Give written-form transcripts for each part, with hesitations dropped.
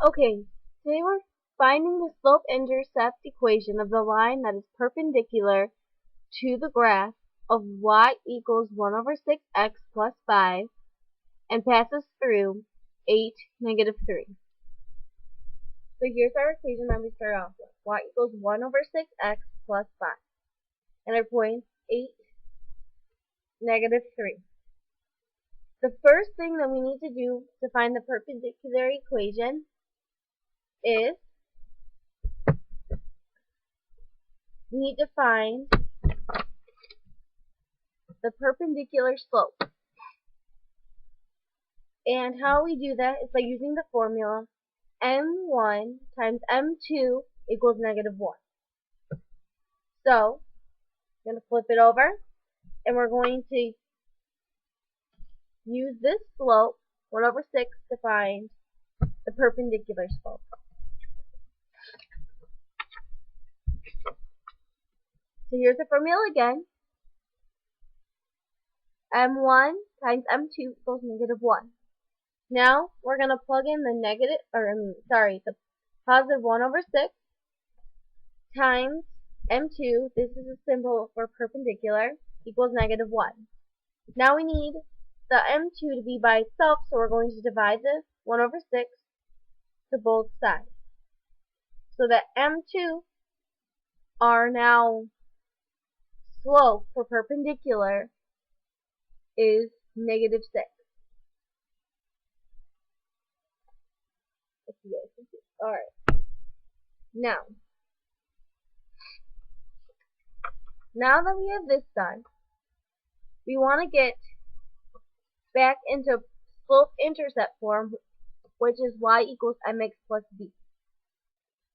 Okay, today we're finding the slope-intercept equation of the line that is perpendicular to the graph of y equals 1 over 6x plus 5 and passes through 8, negative 3. So here's our equation that we start off with. Y equals 1 over 6x plus 5. And our points 8, negative 3. The first thing that we need to do to find the perpendicular equation is we need to find the perpendicular slope. And how we do that is by using the formula m1 times m2 equals negative 1. So, I'm going to flip it over, and we're going to use this slope, 1 over 6, to find the perpendicular slope. So here's the formula again. m1 times m2 equals negative 1. Now we're going to plug in the positive 1 over 6 times m2, this is a symbol for perpendicular, equals negative 1. Now we need the m2 to be by itself, so we're going to divide this 1 over 6 to both sides. So that m2 are now slope for perpendicular is negative 6. If you guys can see. Alright. Now that we have this done, we want to get back into slope-intercept form, which is y equals mx plus b.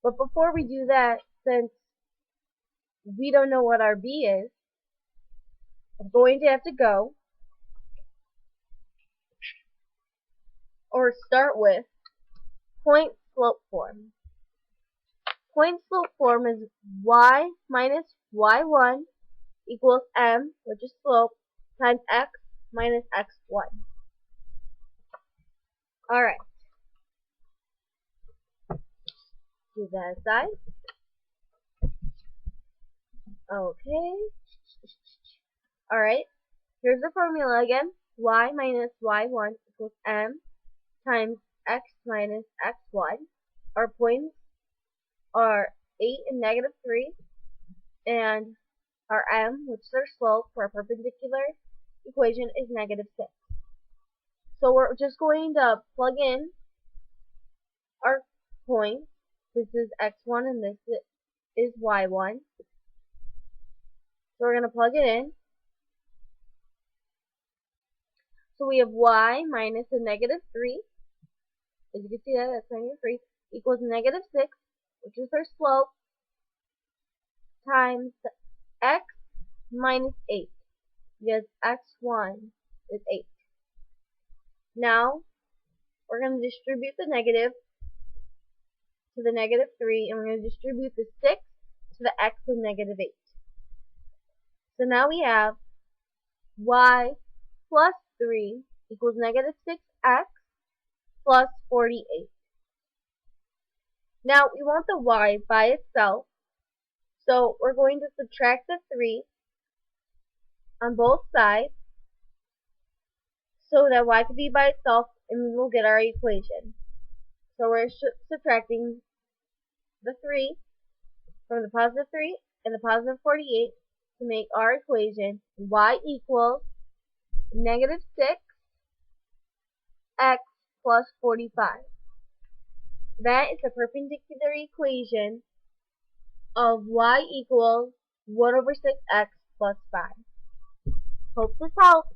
But before we do that, since we don't know what our b is, I'm going to have to go or start with point slope form. Point slope form is y minus y1 equals m, which is slope, times x minus x1. Alright. Do that side. Okay. Alright. Here's the formula again. Y minus y1 equals m times x minus x1. Our points are 8 and negative 3. And our m, which is our slope for our perpendicular equation, is negative 6. So we're just going to plug in our points. This is x1 and this is y1. So we're going to plug it in. So we have y minus a negative 3. As you can see that's negative 3, equals negative 6, which is our slope, times x minus 8, because x1 is 8. Now, we're going to distribute the negative to the negative 3, and we're going to distribute the 6 to the x and negative 8. So now we have y plus 3 equals negative 6x plus 48. Now, we want the y by itself, so we're going to subtract the 3 on both sides so that y can be by itself, and we will get our equation. So we're subtracting the 3 from the positive 3 and the positive 48 to make our equation y equals negative 6x plus 45. That is the perpendicular equation of y equals 1 over 6x plus 5. Hope this helps.